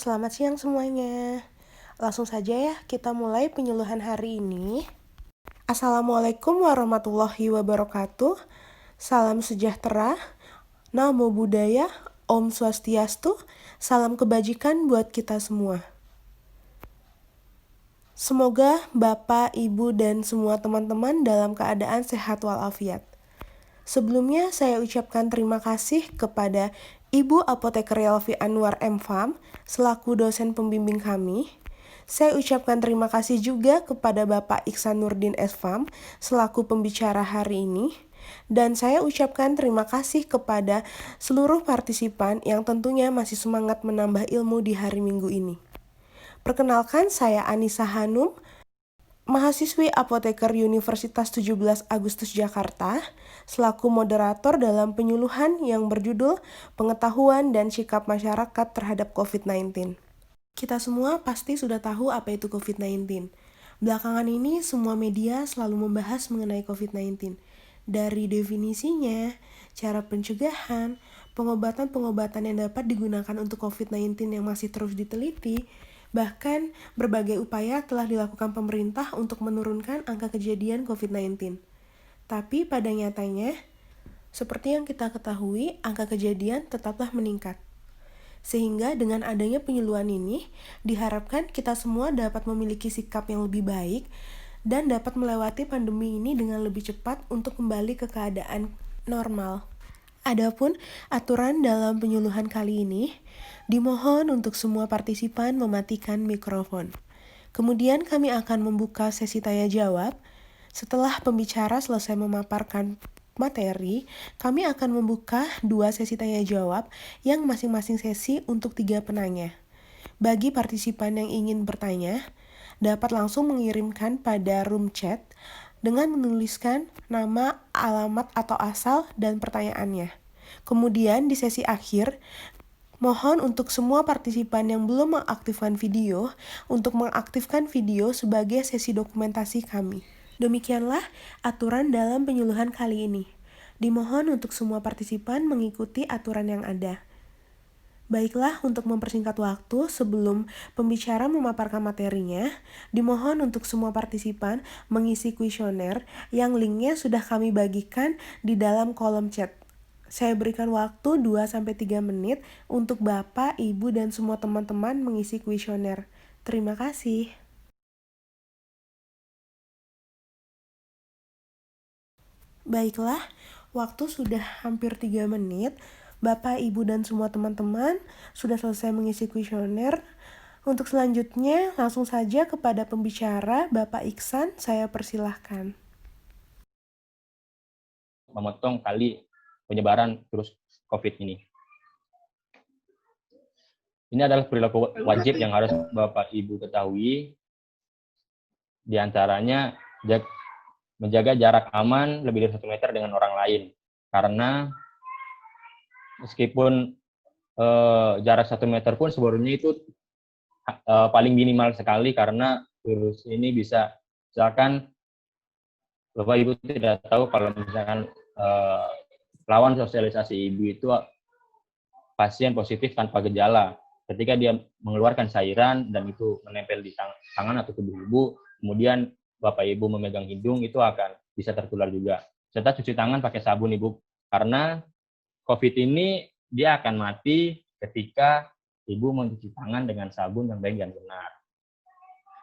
Selamat siang semuanya. Langsung saja ya, kita mulai penyuluhan hari ini. Assalamualaikum warahmatullahi wabarakatuh. Salam sejahtera, namo buddhaya, om swastiastu, salam kebajikan buat kita semua. Semoga Bapak, Ibu, dan semua teman-teman dalam keadaan sehat walafiat. Sebelumnya saya ucapkan terima kasih kepada Ibu Apoteker Yelvi Anwar M.Fam selaku dosen pembimbing kami. Saya ucapkan terima kasih juga kepada Bapak Iksan Nurdin S.Fam selaku pembicara hari ini. Dan saya ucapkan terima kasih kepada seluruh partisipan yang tentunya masih semangat menambah ilmu di hari Minggu ini. Perkenalkan, saya Anissa Hanum, mahasiswi Apoteker Universitas 17 Agustus Jakarta, selaku moderator dalam penyuluhan yang berjudul Pengetahuan dan Sikap Masyarakat Terhadap COVID-19. Kita semua pasti sudah tahu apa itu COVID-19. Belakangan ini semua media selalu membahas mengenai COVID-19. Dari definisinya, cara pencegahan, pengobatan-pengobatan yang dapat digunakan untuk COVID-19 yang masih terus diteliti, bahkan berbagai upaya telah dilakukan pemerintah untuk menurunkan angka kejadian COVID-19. Tapi pada nyatanya, seperti yang kita ketahui, angka kejadian tetaplah meningkat. Sehingga dengan adanya penyuluhan ini, diharapkan kita semua dapat memiliki sikap yang lebih baik dan dapat melewati pandemi ini dengan lebih cepat untuk kembali ke keadaan normal. Adapun aturan dalam penyuluhan kali ini, dimohon untuk semua partisipan mematikan mikrofon. Kemudian kami akan membuka sesi tanya jawab. Setelah pembicara selesai memaparkan materi, kami akan membuka 2 sesi tanya jawab yang masing-masing sesi untuk 3 penanya. Bagi partisipan yang ingin bertanya, dapat langsung mengirimkan pada room chat dengan menuliskan nama, alamat atau asal, dan pertanyaannya. Kemudian di sesi akhir, mohon untuk semua partisipan yang belum mengaktifkan video, untuk mengaktifkan video sebagai sesi dokumentasi kami. Demikianlah aturan dalam penyuluhan kali ini. Dimohon untuk semua partisipan mengikuti aturan yang ada. Baiklah, untuk mempersingkat waktu sebelum pembicara memaparkan materinya, dimohon untuk semua partisipan mengisi kuesioner yang linknya sudah kami bagikan di dalam kolom chat. Saya berikan waktu 2-3 menit untuk Bapak, Ibu, dan semua teman-teman mengisi kuesioner. Terima kasih. Baiklah, waktu sudah hampir 3 menit. Bapak, Ibu, dan semua teman-teman sudah selesai mengisi kuesioner. Untuk selanjutnya, langsung saja kepada pembicara, Bapak Iksan, saya persilahkan. Memotong kali penyebaran virus COVID ini. Ini adalah perilaku wajib yang harus Bapak Ibu ketahui. Di antaranya menjaga jarak aman lebih dari 1 meter dengan orang lain. Karena meskipun jarak 1 meter pun sebenarnya itu paling minimal sekali, karena virus ini bisa, misalkan Bapak Ibu tidak tahu kalau misalkan lawan sosialisasi Ibu itu pasien positif tanpa gejala. Ketika dia mengeluarkan cairan dan itu menempel di tangan atau tubuh Ibu, kemudian Bapak Ibu memegang hidung, itu akan bisa tertular juga. Serta cuci tangan pakai sabun Ibu, karena COVID ini dia akan mati ketika Ibu mencuci tangan dengan sabun yang baik dan benar.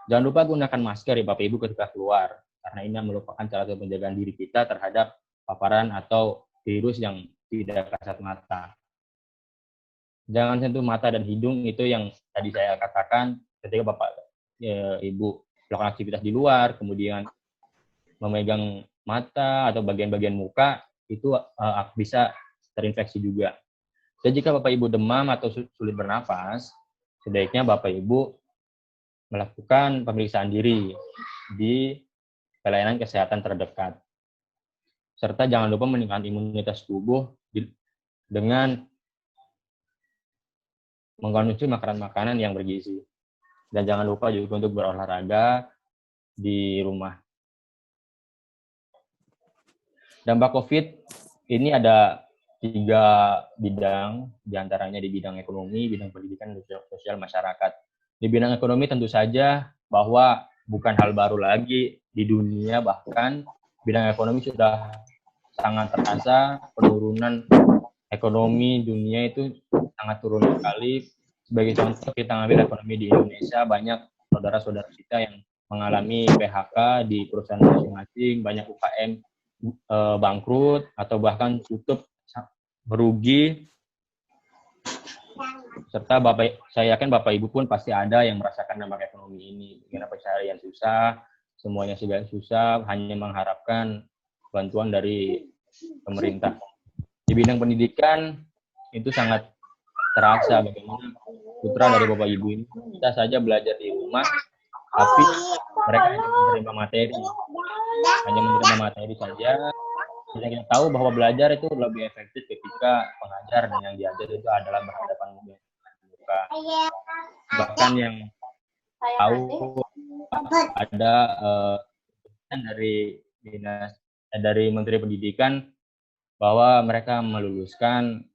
Jangan lupa gunakan masker ya Bapak Ibu ketika keluar, karena ini merupakan cara penjagaan diri kita terhadap paparan atau virus yang tidak kasat mata. Jangan sentuh mata dan hidung, itu yang tadi saya katakan ketika Bapak Ibu melakukan aktivitas di luar, kemudian memegang mata atau bagian-bagian muka, itu bisa terinfeksi juga. Dan jika Bapak Ibu demam atau sulit bernafas, sebaiknya Bapak Ibu melakukan pemeriksaan diri di pelayanan kesehatan terdekat. Serta jangan lupa meningkatkan imunitas tubuh dengan mengkonsumsi makanan-makanan yang bergizi. Dan jangan lupa juga untuk berolahraga di rumah. Dampak COVID ini ada tiga bidang, diantaranya di bidang ekonomi, bidang pendidikan, dan sosial masyarakat. Di bidang ekonomi tentu saja bahwa bukan hal baru lagi di dunia, bahkan bidang ekonomi sudah sangat terasa penurunan ekonomi dunia itu sangat turun sekali. Sebagai contoh, kita ambil ekonomi di Indonesia, banyak saudara-saudara kita yang mengalami PHK di perusahaan masing-masing, banyak UKM bangkrut atau bahkan tutup, merugi, serta saya yakin Bapak Ibu pun pasti ada yang merasakan dampak ekonomi ini, bagaimana pencarian susah, semuanya sudah susah, hanya mengharapkan bantuan dari pemerintah. Di bidang pendidikan itu sangat terasa bagaimana putra dari Bapak Ibu ini bisa saja belajar di rumah, tapi mereka hanya menerima materi saja. Kita tahu bahwa belajar itu lebih efektif ketika pengajar dan yang diajar itu adalah berhadapan dengan muka. Bahkan yang tahu ada dari dinas dari Menteri Pendidikan bahwa mereka meluluskan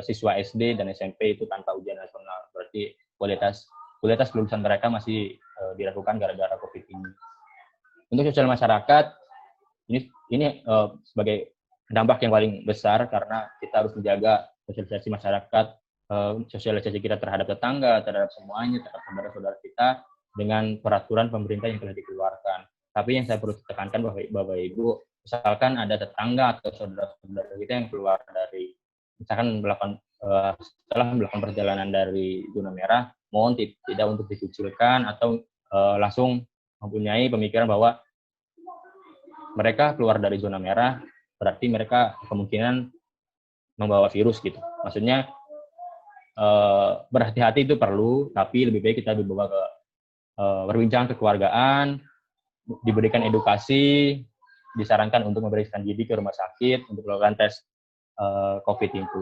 siswa SD dan SMP itu tanpa ujian nasional. Berarti kualitas lulusan mereka masih diragukan gara-gara COVID ini. Untuk sosial masyarakat, ini sebagai dampak yang paling besar karena kita harus menjaga sosialisasi masyarakat, sosialisasi kita terhadap tetangga, terhadap semuanya, terhadap saudara-saudara kita dengan peraturan pemerintah yang telah dikeluarkan. Tapi yang saya perlu tekankan Bapak Ibu, misalkan ada tetangga atau saudara-saudara kita yang keluar dari, misalkan setelah melakukan perjalanan dari zona merah, mohon tidak untuk dikucilkan atau langsung mempunyai pemikiran bahwa mereka keluar dari zona merah, berarti mereka kemungkinan membawa virus gitu. Maksudnya berhati-hati itu perlu, tapi lebih baik kita dibawa ke berbincang kekeluargaan, diberikan edukasi, disarankan untuk memeriksakan diri ke rumah sakit untuk melakukan tes COVID itu.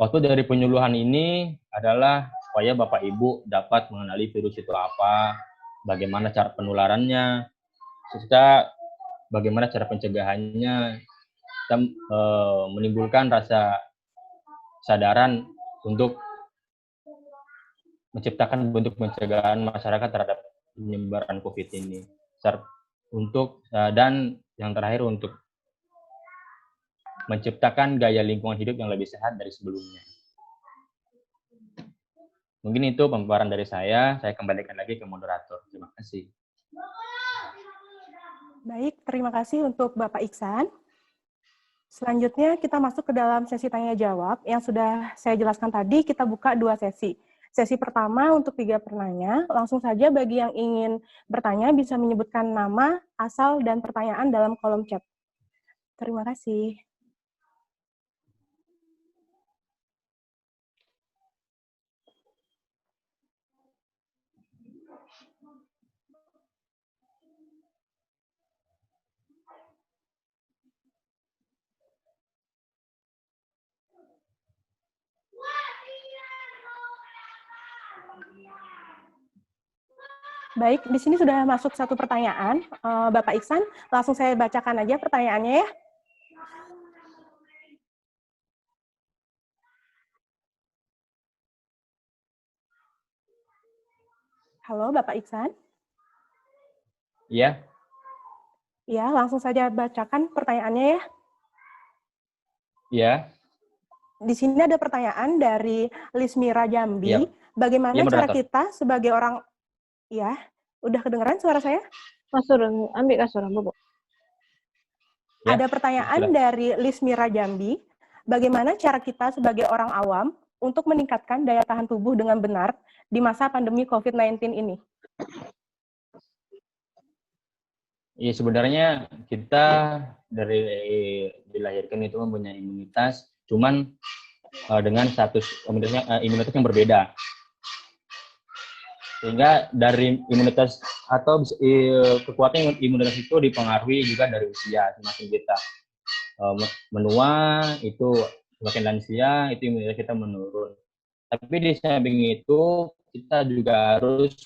Waktu dari penyuluhan ini adalah supaya Bapak Ibu dapat mengenali virus itu apa, bagaimana cara penularannya, serta bagaimana cara pencegahannya, kita menimbulkan rasa kesadaran untuk menciptakan bentuk pencegahan masyarakat terhadap penyebaran COVID ini. Dan yang terakhir untuk menciptakan gaya lingkungan hidup yang lebih sehat dari sebelumnya. Mungkin itu pemaparan dari saya kembalikan lagi ke moderator. Terima kasih. Baik, terima kasih untuk Bapak Iksan. Selanjutnya kita masuk ke dalam sesi tanya-jawab. Yang sudah saya jelaskan tadi, kita buka 2 sesi. Sesi pertama untuk 3 penanya, langsung saja bagi yang ingin bertanya bisa menyebutkan nama, asal, dan pertanyaan dalam kolom chat. Terima kasih. Baik, di sini sudah masuk 1 pertanyaan. Bapak Iksan, langsung saya bacakan aja pertanyaannya ya. Halo, Bapak Iksan? Iya. Ya, langsung saja bacakan pertanyaannya ya. Iya. Di sini ada pertanyaan dari Lismira Jambi. Ya. Bagaimana ya, cara kita sebagai orang... Ya, udah kedengeran suara saya? Kasur, ambil kasur, Bobo. Ya, ada pertanyaan dari Lismira Jambi. Bagaimana cara kita sebagai orang awam untuk meningkatkan daya tahan tubuh dengan benar di masa pandemi COVID-19 ini? Ya, sebenarnya kita dari dilahirkan itu mempunyai imunitas, cuman dengan status imunitas yang berbeda. Sehingga dari imunitas atau kekuatan imunitas itu dipengaruhi juga dari usia. Semakin kita menua, itu semakin lansia, itu imunitas kita menurun. Tapi di samping itu, kita juga harus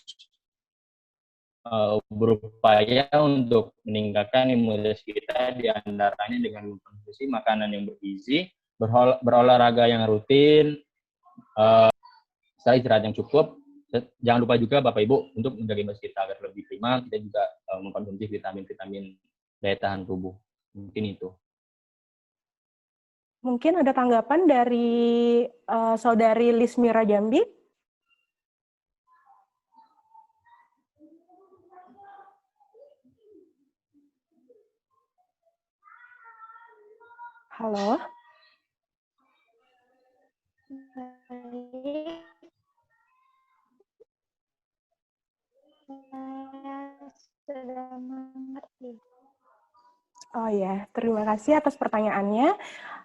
berupaya untuk meningkatkan imunitas kita, di antaranya dengan mengkonsumsi makanan yang bergizi, berolahraga yang rutin, istirahat yang cukup. Jangan lupa juga Bapak Ibu untuk menjaga imunitas kita agar lebih prima. Kita juga mengkonsumsi vitamin-vitamin daya tahan tubuh. Mungkin itu. Mungkin ada tanggapan dari Saudari Lismira Jambi. Halo. Sudah mengerti. Oh ya, terima kasih atas pertanyaannya.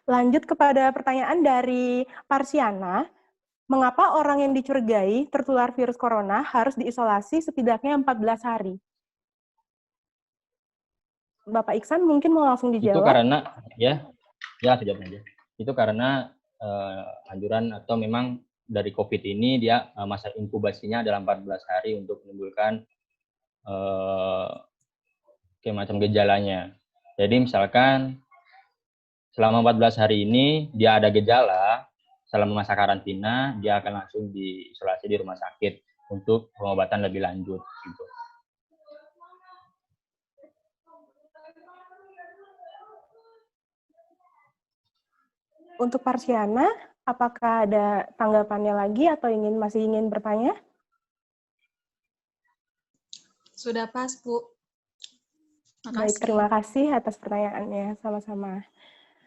Lanjut kepada pertanyaan dari Parsiana. Mengapa orang yang dicurigai tertular virus corona harus diisolasi setidaknya 14 hari? Bapak Iksan mungkin mau langsung dijawab. Itu karena, ya saya jawab aja. Itu karena anjuran atau memang dari COVID ini dia masa inkubasinya adalah 14 hari untuk menimbulkan kayak macam gejalanya. Jadi misalkan selama 14 hari ini dia ada gejala, selama masa karantina dia akan langsung diisolasi di rumah sakit untuk pengobatan lebih lanjut gitu. Untuk Parsiana, apakah ada tanggapannya lagi atau masih ingin bertanya? Sudah pas, Bu. Makasih. Baik, terima kasih atas pertanyaannya. Sama-sama.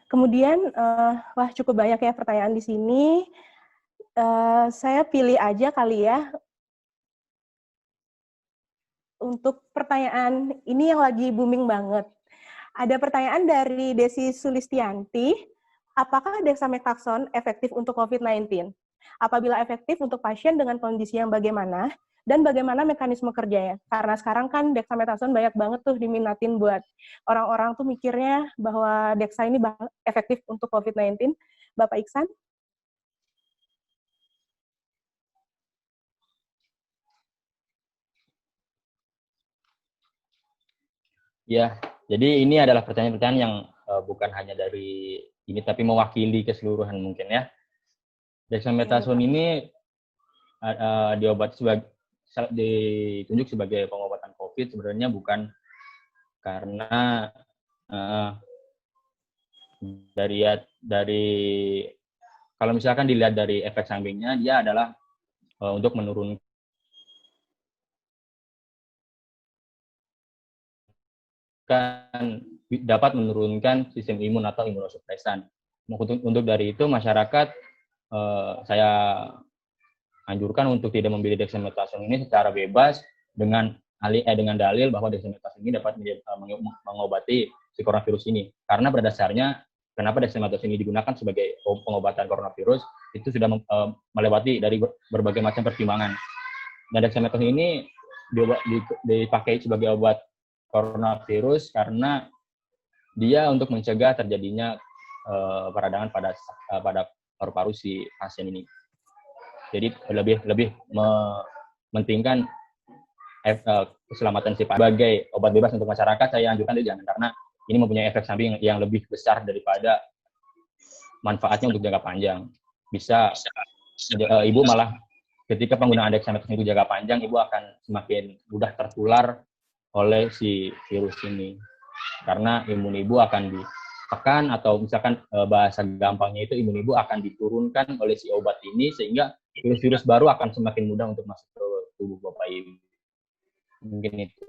Kemudian, wah cukup banyak ya pertanyaan di sini. Saya pilih aja kali ya. Untuk pertanyaan ini yang lagi booming banget. Ada pertanyaan dari Desi Sulistianti. Apakah dexamethasone efektif untuk COVID-19? Apabila efektif untuk pasien dengan kondisi yang bagaimana? Dan bagaimana mekanisme kerjanya? Karena sekarang kan dexamethasone banyak banget tuh diminatin buat orang-orang tuh mikirnya bahwa dexa ini efektif untuk COVID-19. Bapak Iksan? Ya, jadi ini adalah pertanyaan-pertanyaan yang bukan hanya dari ini, tapi mewakili keseluruhan mungkin ya. Dexamethasone ini ditunjuk sebagai pengobatan COVID sebenarnya bukan karena dari kalau misalkan dilihat dari efek sampingnya, dia adalah untuk menurunkan dapat menurunkan sistem imun atau imunosupresan. Untuk dari itu masyarakat saya anjurkan untuk tidak membeli dexamethasone ini secara bebas dengan dalil bahwa dexamethasone ini dapat mengobati si coronavirus ini. Karena pada dasarnya kenapa dexamethasone ini digunakan sebagai pengobatan coronavirus itu sudah melewati dari berbagai macam pertimbangan. Dan dexamethasone ini dipakai sebagai obat coronavirus karena dia untuk mencegah terjadinya peradangan pada paru-paru si pasien ini. Jadi lebih mementingkan keselamatan si pasien. Sebagai obat bebas untuk masyarakat, saya anjurkan dia jangan, karena ini mempunyai efek samping yang lebih besar daripada manfaatnya untuk jangka panjang. Bisa ibu malah ketika penggunaan dexamethasone itu jangka panjang, ibu akan semakin mudah tertular oleh si virus ini. Karena imun ibu akan ditekan, atau misalkan bahasa gampangnya itu imun ibu akan diturunkan oleh si obat ini, sehingga virus-virus baru akan semakin mudah untuk masuk ke tubuh Bapak Ibu. Mungkin itu.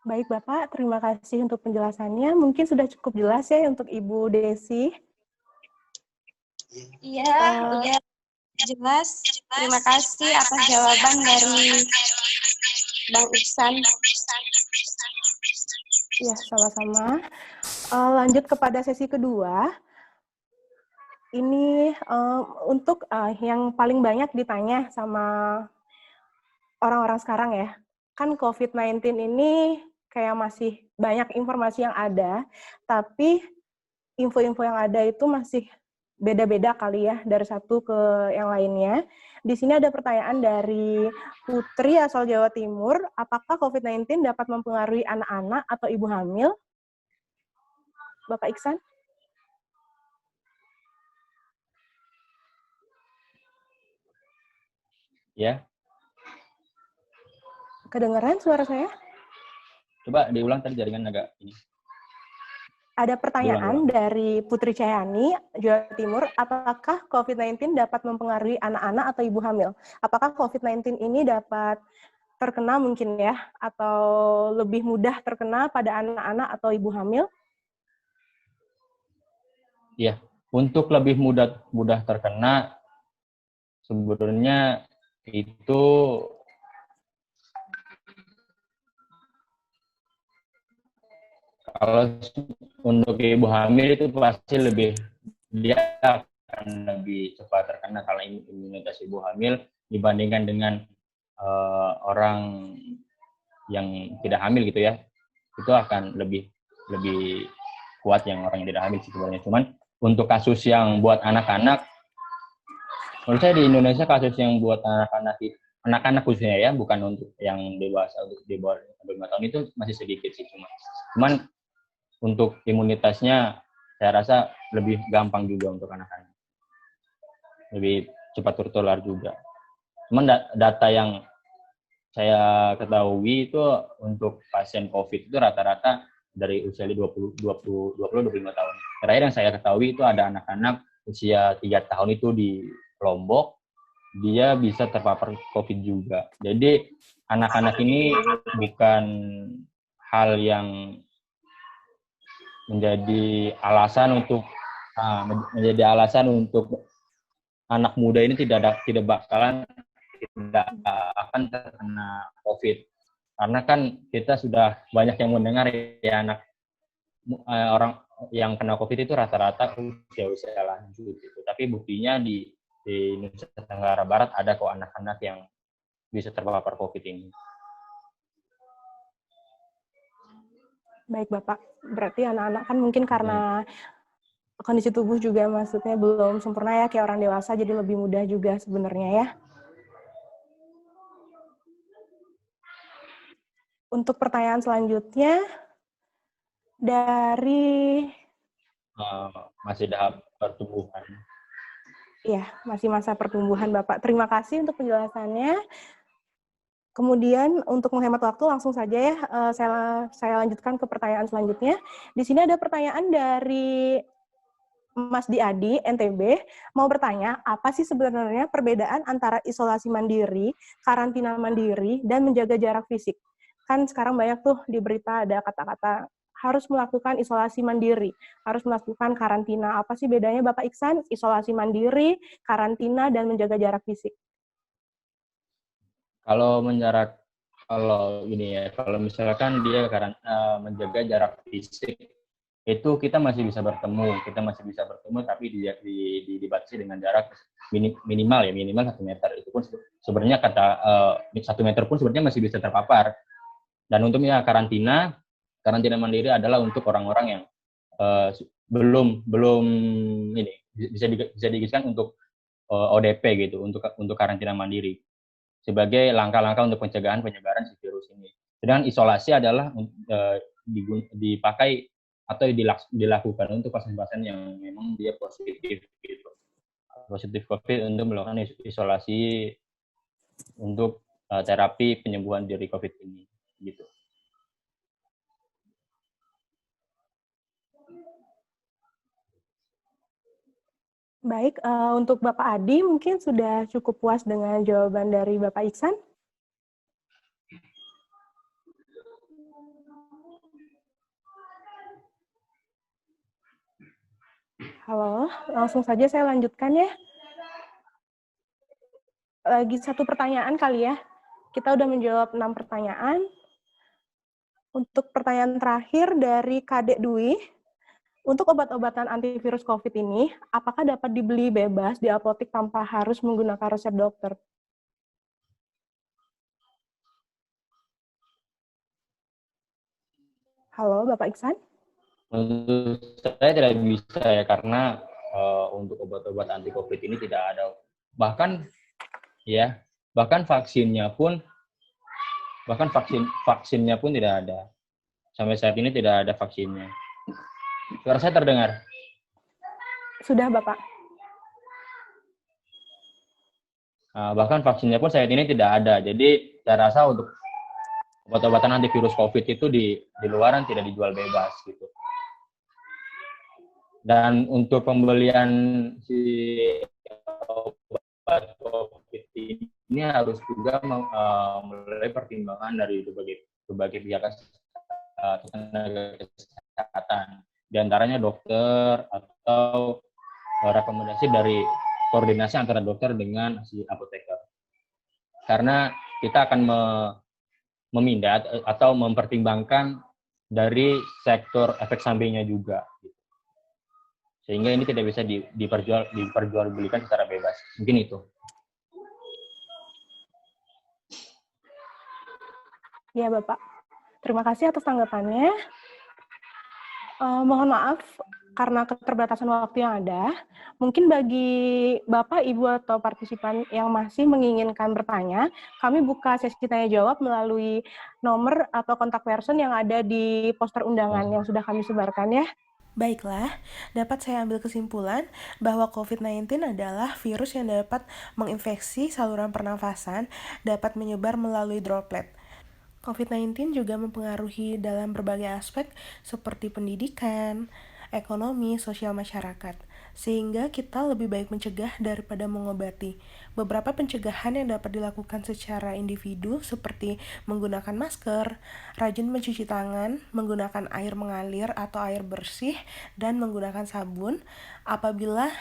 Baik Bapak, terima kasih untuk penjelasannya. Mungkin sudah cukup jelas ya untuk Ibu Desi. Iya, udah jelas. Terima kasih atas jawaban dari Bang Iksan. Ya, sama-sama. Lanjut kepada sesi kedua. Ini untuk yang paling banyak ditanya sama orang-orang sekarang ya. Kan COVID-19 ini kayak masih banyak informasi yang ada, tapi info-info yang ada itu masih beda-beda kali ya dari satu ke yang lainnya. Di sini ada pertanyaan dari Putri asal Jawa Timur, apakah COVID-19 dapat mempengaruhi anak-anak atau ibu hamil? Bapak Iksan? Ya, Kedengaran suara saya? coba diulang tadi jaringan agak ini. Ada pertanyaan dari Putri Cayani, Jawa Timur, apakah COVID-19 dapat mempengaruhi anak-anak atau ibu hamil? Apakah COVID-19 ini dapat terkena mungkin ya, atau lebih mudah terkena pada anak-anak atau ibu hamil? Iya, untuk lebih mudah terkena sebenarnya itu kalau untuk ibu hamil itu pasti dia akan lebih cepat terkena kalau imunitas ibu hamil dibandingkan dengan orang yang tidak hamil gitu ya, itu akan lebih kuat yang orang yang tidak hamil sebenarnya. Cuman untuk kasus yang buat anak-anak, menurut saya di Indonesia kasus yang buat anak-anak khususnya ya, bukan untuk yang dewasa, untuk di bawah 5 tahun itu masih sedikit sih. Cuman untuk imunitasnya saya rasa lebih gampang juga untuk anak-anak, lebih cepat tertular juga. Cuman data yang saya ketahui itu untuk pasien COVID itu rata-rata dari usia 25 tahun. Terakhir yang saya ketahui itu ada anak-anak usia 3 tahun itu di Lombok, dia bisa terpapar COVID juga. Jadi anak-anak ini bukan hal yang menjadi alasan untuk anak muda ini tidak akan terkena COVID. Karena kan kita sudah banyak yang mendengar ya orang yang kena COVID itu rata-rata usia lanjut gitu. Tapi buktinya di Nusa Tenggara Barat ada kok anak-anak yang bisa terpapar COVID ini. Baik Bapak, berarti anak-anak kan mungkin karena kondisi tubuh juga maksudnya belum sempurna ya kayak orang dewasa, jadi lebih mudah juga sebenarnya ya. Untuk pertanyaan selanjutnya dari masih tahap pertumbuhan. Iya, masih masa pertumbuhan Bapak. Terima kasih untuk penjelasannya. Kemudian untuk menghemat waktu langsung saja ya, saya lanjutkan ke pertanyaan selanjutnya. Di sini ada pertanyaan dari Mas Diadi, NTB, mau bertanya, apa sih sebenarnya perbedaan antara isolasi mandiri, karantina mandiri, dan menjaga jarak fisik? Kan sekarang banyak tuh di berita ada kata-kata harus melakukan isolasi mandiri, harus melakukan karantina. Apa sih bedanya Bapak Iksan? Isolasi mandiri, karantina, dan menjaga jarak fisik. Kalau misalkan dia menjaga jarak fisik, itu kita masih bisa bertemu, tapi dibatasi dengan jarak minimal 1 meter. Itu pun sebenarnya 1 meter pun sebenarnya masih bisa terpapar. Dan untuk karantina mandiri adalah untuk orang-orang yang belum ini bisa digiskan untuk ODP gitu, untuk karantina mandiri sebagai langkah-langkah untuk pencegahan penyebaran si virus ini. Sedangkan isolasi adalah dipakai atau dilakukan untuk pasien-pasien yang memang dia positif gitu. Positif COVID untuk melakukan isolasi untuk terapi penyembuhan dari COVID ini gitu. Baik, untuk Bapak Adi mungkin sudah cukup puas dengan jawaban dari Bapak Iksan. Halo, langsung saja saya lanjutkan ya. Lagi satu pertanyaan kali ya. Kita udah menjawab 6 pertanyaan. Untuk pertanyaan terakhir dari Kadek Dwi, untuk obat-obatan antivirus COVID ini, apakah dapat dibeli bebas di apotek tanpa harus menggunakan resep dokter? Halo, Bapak Iksan? Menurut saya tidak bisa ya, karena untuk obat-obat anti COVID ini tidak ada. Bahkan vaksinnya pun tidak ada. Sampai saat ini tidak ada vaksinnya. Suara saya terdengar? Sudah, Bapak. Bahkan vaksinnya pun saat ini tidak ada. Jadi saya rasa untuk obat-obatan antivirus COVID itu di luaran tidak dijual bebas gitu. Dan untuk pembelian si obat COVID ini harus juga melalui pertimbangan dari berbagai pihak tenaga kesehatan, di antaranya dokter atau rekomendasi dari koordinasi antara dokter dengan si apoteker. Karena kita akan memindah atau mempertimbangkan dari sektor efek sampingnya juga. Sehingga ini tidak bisa diperjualbelikan secara bebas. Mungkin itu. Ya, Bapak. Terima kasih atas tanggapannya. Mohon maaf, karena keterbatasan waktu yang ada, mungkin bagi Bapak, Ibu, atau partisipan yang masih menginginkan bertanya, kami buka sesi tanya-jawab melalui nomor atau kontak person yang ada di poster undangan yang sudah kami sebarkan ya. Baiklah, dapat saya ambil kesimpulan bahwa COVID-19 adalah virus yang dapat menginfeksi saluran pernafasan, dapat menyebar melalui droplet. COVID-19 juga mempengaruhi dalam berbagai aspek seperti pendidikan, ekonomi, sosial masyarakat, sehingga kita lebih baik mencegah daripada mengobati. Beberapa pencegahan yang dapat dilakukan secara individu seperti menggunakan masker, rajin mencuci tangan, menggunakan air mengalir atau air bersih, dan menggunakan sabun. Apabila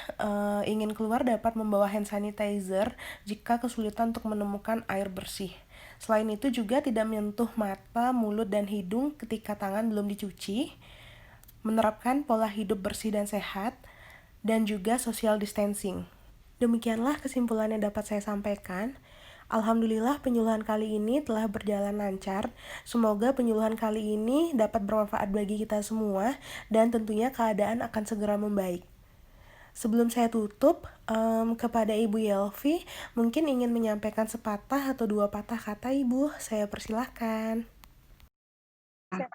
ingin keluar dapat membawa hand sanitizer jika kesulitan untuk menemukan air bersih. Selain itu juga tidak menyentuh mata, mulut, dan hidung ketika tangan belum dicuci, menerapkan pola hidup bersih dan sehat, dan juga social distancing. Demikianlah kesimpulan yang dapat saya sampaikan. Alhamdulillah penyuluhan kali ini telah berjalan lancar. Semoga penyuluhan kali ini dapat bermanfaat bagi kita semua, dan tentunya keadaan akan segera membaik. Sebelum saya tutup, kepada Ibu Yelvi, mungkin ingin menyampaikan sepatah atau dua patah kata, Ibu. Saya persilahkan.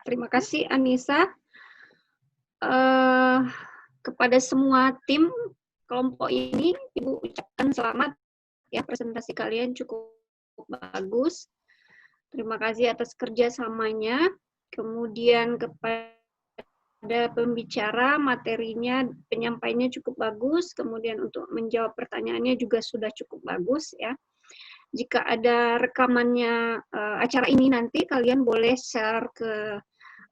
Terima kasih, Anissa. Kepada semua tim kelompok ini, Ibu ucapkan selamat. Ya, presentasi kalian cukup bagus. Terima kasih atas kerjasamanya. Kemudian kepada pembicara, materinya, penyampaiannya cukup bagus, kemudian untuk menjawab pertanyaannya juga sudah cukup bagus ya. Jika ada rekamannya acara ini nanti, kalian boleh share ke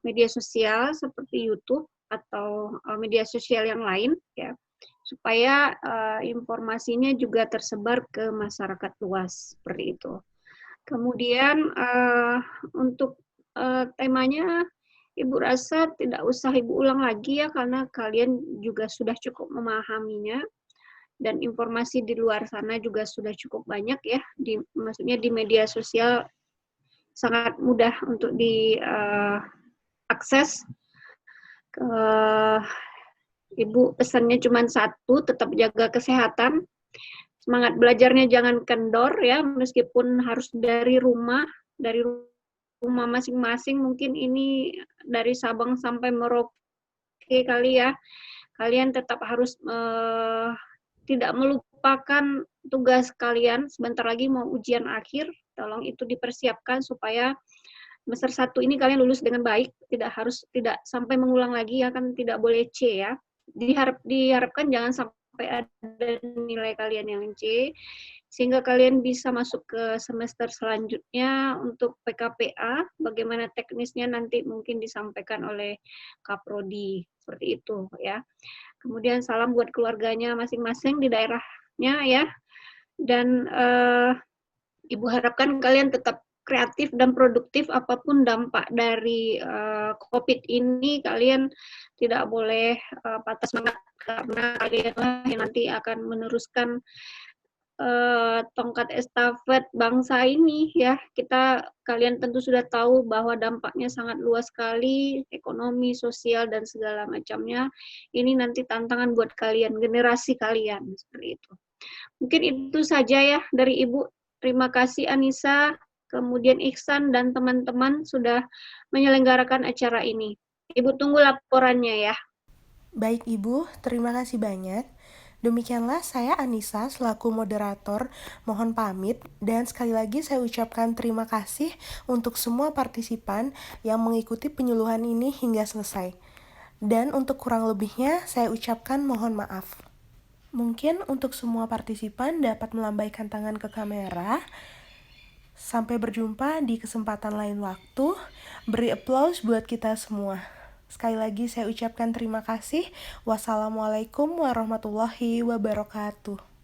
media sosial seperti YouTube atau media sosial yang lain ya, supaya informasinya juga tersebar ke masyarakat luas seperti itu. Kemudian untuk temanya, Ibu rasa tidak usah Ibu ulang lagi ya, karena kalian juga sudah cukup memahaminya, dan informasi di luar sana juga sudah cukup banyak ya, maksudnya di media sosial sangat mudah untuk diakses. Ibu pesannya cuma satu, tetap jaga kesehatan, semangat belajarnya jangan kendor ya, meskipun harus dari rumah masing-masing, mungkin ini dari Sabang sampai Merauke kali ya, kalian tetap harus tidak melupakan tugas kalian. Sebentar lagi mau ujian akhir, tolong itu dipersiapkan supaya semester 1 ini kalian lulus dengan baik, tidak sampai mengulang lagi ya, kan tidak boleh C ya. Diharapkan jangan sampai ada nilai kalian yang C, sehingga kalian bisa masuk ke semester selanjutnya untuk PKPA, bagaimana teknisnya nanti mungkin disampaikan oleh Kaprodi, seperti itu ya. Kemudian salam buat keluarganya masing-masing di daerahnya ya, dan Ibu harapkan kalian tetap kreatif dan produktif apapun dampak dari COVID ini, kalian tidak boleh patah semangat, karena kalian yang nanti akan meneruskan tongkat estafet bangsa ini ya. Kalian tentu sudah tahu bahwa dampaknya sangat luas sekali, ekonomi, sosial dan segala macamnya. Ini nanti tantangan buat kalian, generasi kalian seperti itu. Mungkin itu saja ya dari Ibu. Terima kasih Anissa, kemudian Ihsan dan teman-teman sudah menyelenggarakan acara ini. Ibu tunggu laporannya ya. Baik Ibu, terima kasih banyak. Demikianlah saya Anissa selaku moderator mohon pamit dan sekali lagi saya ucapkan terima kasih untuk semua partisipan yang mengikuti penyuluhan ini hingga selesai. Dan untuk kurang lebihnya saya ucapkan mohon maaf. Mungkin untuk semua partisipan dapat melambaikan tangan ke kamera. Sampai berjumpa di kesempatan lain waktu. Beri applause buat kita semua. Sekali lagi saya ucapkan terima kasih. Wassalamualaikum warahmatullahi wabarakatuh.